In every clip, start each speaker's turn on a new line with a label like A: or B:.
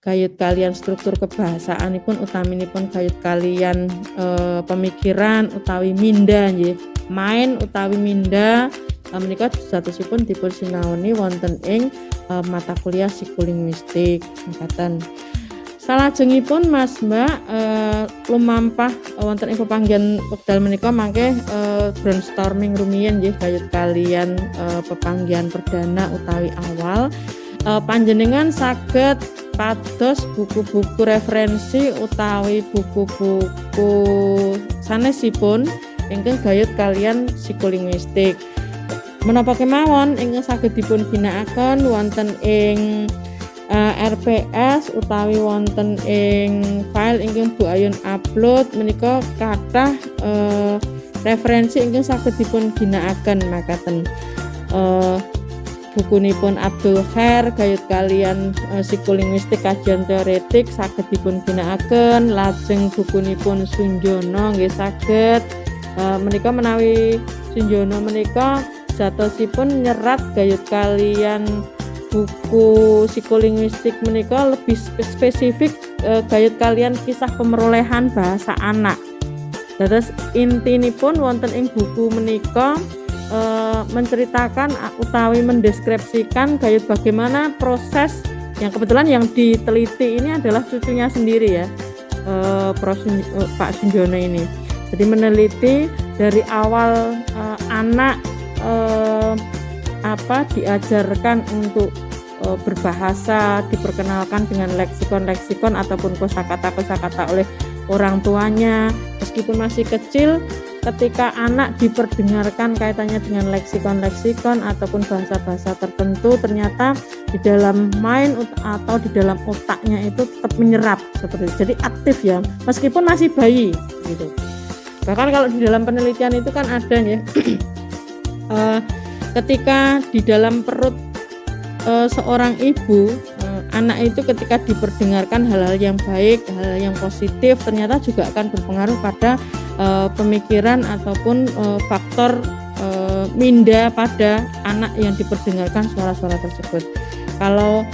A: gayut kalian struktur kebahasaanipun utaminipun gayut kalian pemikiran utawi minda nggih. Main utawi minda menika satosipun dipun sinaoni wonten ing mata kuliah psikolinguistik mekaten. Salajengipun Mas Mbak lumampah wonten ing pepanggihan wekdal menika mangke brainstorming rumiyin nggih gayut kalian pepanggihan perdana utawi awal panjenengan saged pados buku-buku referensi utawi buku-buku sanesipun ingkang gayut kalian psikolinguistik. Menapa kemawon ingkang saged dipun ginakaken wonten ing RPS utawi wonten ing file ingkang Bu Ayun upload menika kathah referensi ingkang saged dipun ginakaken makaten bukunipun Abdul Khair gayut kalian psikolinguistik kajian teoretik saged dipun ginakaken, lajeng bukunipun Sunjono nggih saged menika menawi Sunjono menika jatosipun nyerat gayut kalian buku psikolinguistik menika lebih spesifik gayut kalian kisah pemerolehan bahasa anak. Terus intinipun wonten ing buku menika menceritakan utawi mendeskripsikan gayut bagaimana proses yang kebetulan yang diteliti ini adalah cucunya sendiri ya, Pak Sunjono ini. Jadi meneliti dari awal anak diajarkan untuk berbahasa, diperkenalkan dengan leksikon-leksikon ataupun kosakata-kosakata oleh orang tuanya meskipun masih kecil. Ketika anak diperdengarkan kaitannya dengan leksikon-leksikon ataupun bahasa-bahasa tertentu, ternyata di dalam mind atau di dalam otaknya itu tetap menyerap seperti itu. Jadi aktif ya, meskipun masih bayi gitu. Bahkan kalau di dalam penelitian itu kan ada ya ketika di dalam perut seorang ibu, anak itu ketika diperdengarkan hal-hal yang baik, hal-hal yang positif, ternyata juga akan berpengaruh pada pemikiran ataupun faktor minda pada anak yang diperdengarkan suara-suara tersebut. Kalau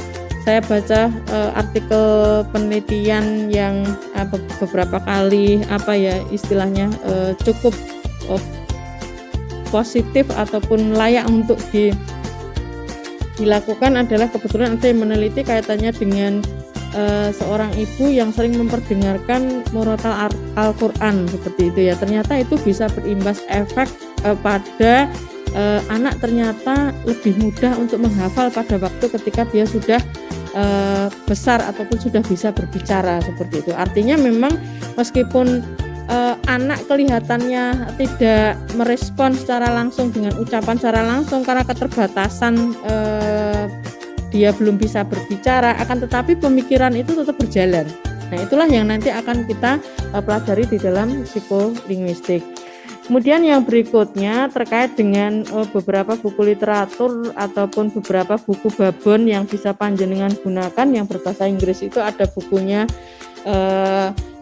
A: saya baca artikel penelitian yang beberapa kali istilahnya cukup positif ataupun layak untuk dilakukan adalah kebetulan ada yang meneliti kaitannya dengan seorang ibu yang sering memperdengarkan murotal Al-Quran seperti itu ya. Ternyata itu bisa berimbas efek pada anak ternyata lebih mudah untuk menghafal pada waktu ketika dia sudah besar ataupun sudah bisa berbicara seperti itu. Artinya memang meskipun anak kelihatannya tidak merespon secara langsung dengan ucapan secara langsung karena keterbatasan dia belum bisa berbicara, akan tetapi pemikiran itu tetap berjalan. Nah, itulah yang nanti akan kita pelajari di dalam psikolinguistik. Kemudian yang berikutnya terkait dengan beberapa buku literatur ataupun beberapa buku babon yang bisa panjenengan gunakan yang berbahasa Inggris. Itu ada bukunya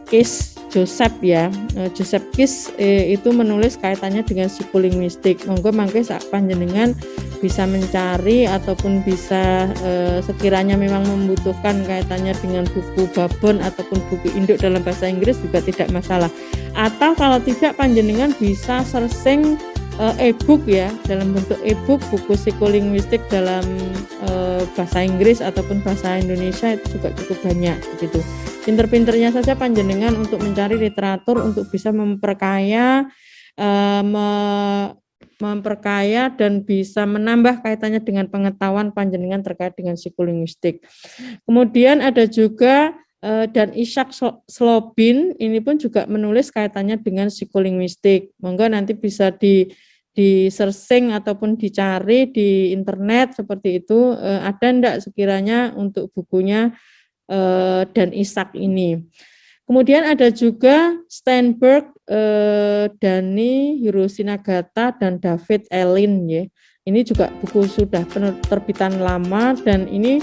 A: Case Joseph ya. Joseph Case itu menulis kaitannya dengan psikolinguistik. Monggo mangke sak panjenengan bisa mencari ataupun bisa sekiranya memang membutuhkan kaitannya dengan buku babon ataupun buku induk dalam bahasa Inggris juga tidak masalah. Atau kalau tidak panjenengan bisa searching e-book ya, dalam bentuk e-book buku psikolinguistik dalam bahasa Inggris ataupun bahasa Indonesia itu juga cukup banyak gitu. Pinter-pinternya saja panjenengan untuk mencari literatur untuk bisa memperkaya dan bisa menambah kaitannya dengan pengetahuan panjenengan terkait dengan psikolinguistik. Kemudian ada juga dan Ishak Slobin ini pun juga menulis kaitannya dengan psikolinguistik. Monggo nanti bisa di searching ataupun dicari di internet seperti itu, ada enggak sekiranya untuk bukunya dan Ishak ini. Kemudian ada juga Steinberg, Dani, Hiroshi Nagata, dan David Elin ya. Ini juga buku sudah penerbitan lama dan ini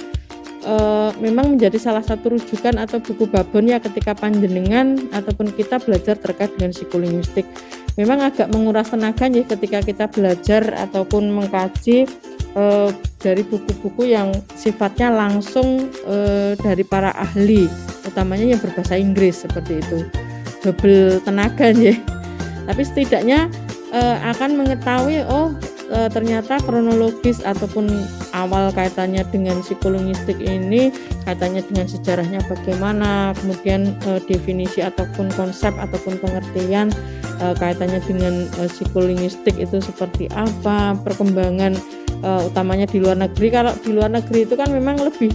A: memang menjadi salah satu rujukan atau buku babonnya ketika panjenengan ataupun kita belajar terkait dengan psikolinguistik. Memang agak menguras tenaga ya ketika kita belajar ataupun mengkaji dari buku-buku yang sifatnya langsung dari para ahli, utamanya yang berbahasa Inggris seperti itu. Double tenaga ya. Tapi setidaknya akan mengetahui ternyata kronologis ataupun awal kaitannya dengan psikolinguistik ini kaitannya dengan sejarahnya bagaimana, kemudian definisi ataupun konsep ataupun pengertian kaitannya dengan psikolinguistik itu seperti apa, perkembangan utamanya di luar negeri. Kalau di luar negeri itu kan memang lebih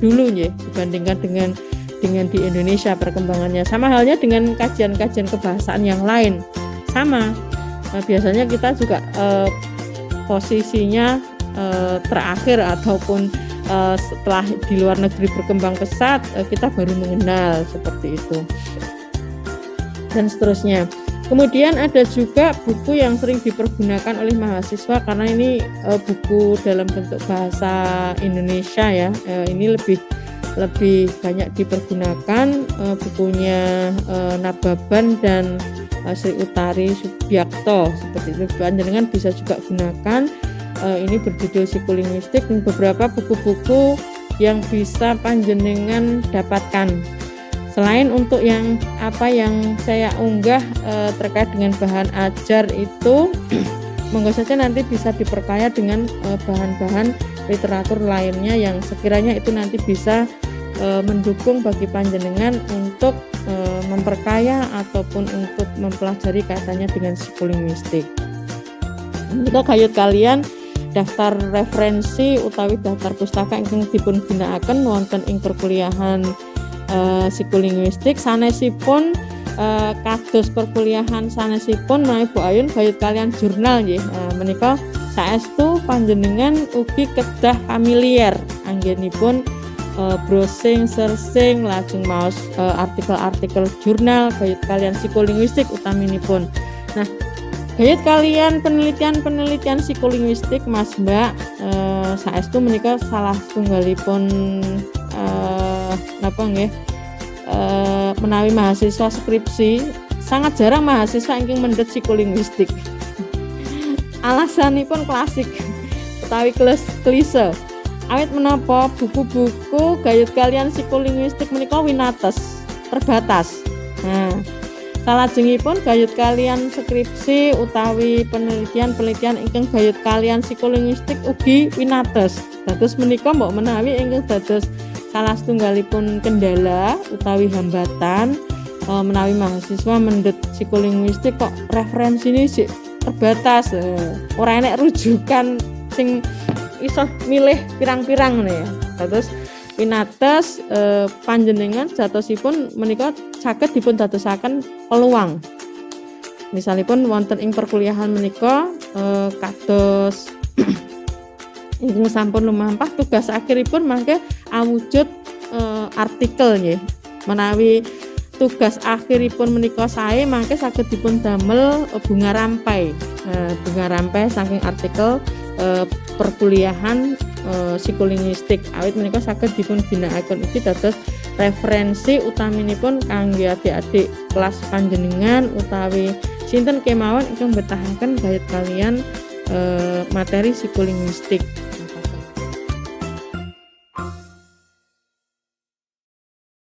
A: dulu ya dibandingkan dengan di Indonesia perkembangannya. Sama halnya dengan kajian-kajian kebahasaan yang lain sama. Biasanya kita juga posisinya terakhir ataupun setelah di luar negeri berkembang pesat kita baru mengenal seperti itu dan seterusnya. Kemudian ada juga buku yang sering dipergunakan oleh mahasiswa karena ini buku dalam bentuk bahasa Indonesia ya. Ini lebih banyak dipergunakan bukunya Nababan dan Sri Utari Subiakto seperti itu. Panjenengan bisa juga gunakan ini berjudul psikolinguistik dan beberapa buku-buku yang bisa panjenengan dapatkan. Selain untuk yang saya unggah terkait dengan bahan ajar itu monggo saja nanti bisa diperkaya dengan bahan-bahan literatur lainnya yang sekiranya itu nanti bisa mendukung bagi panjenengan untuk memperkaya ataupun untuk mempelajari kaitannya dengan psikolinguistik. Jika kayut kalian daftar referensi utawi daftar pustaka ingkang dipun ginakaken wonten ing perkuliahan psikolinguistik sanesipun kados perkuliahan sanesipun menawi Bu Ayun kayut kalian jurnal nggih. Menika saestu panjenengan ugi kedah familiar anggenipun browsing, searching, lajeng maos artikel-artikel jurnal kayut kalian psikolinguistik utaminipun. Nah, kayut kalian penelitian psikolinguistik Mas Mbak saestu menika salah setunggalipun menawi mahasiswa skripsi sangat jarang mahasiswa ingin mendet psikolinguistik. Alasanipun klasik utawi klise. Awit menapa buku-buku gayut kalian psikolinguistik menika winates, terbatas. Nah, salajengipun gayut kalian skripsi utawi penelitian ingkang gayut kalian psikolinguistik ugi winates. Dados menika mbok menawi ingkang dados salah setunggalipun kendala utawi hambatan menawi mahasiswa mendet psikolinguistik kok referensine sih terbatas, ora enek rujukan sing iso milih pirang-pirang ngene ya. Terus winates panjenengan jatosipun menika saged dipun dadosaken peluang. Misalipun wonten ing perkuliahan menika kados ingkang sampun lumampah tugas akhiripun mangke awujud artikel nggih. Menawi tugas akhiripun menika sae mangke saged dipun damel bunga rampai. Bunga rampai saking artikel perkuliahan psikolinguistik. Awit menika saged dipun ginakaken ugi dados referensi utaminipun kangge adik-adik kelas panjenengan utawi sinten kemawon ingkang betahaken gayut kalian materi psikolinguistik.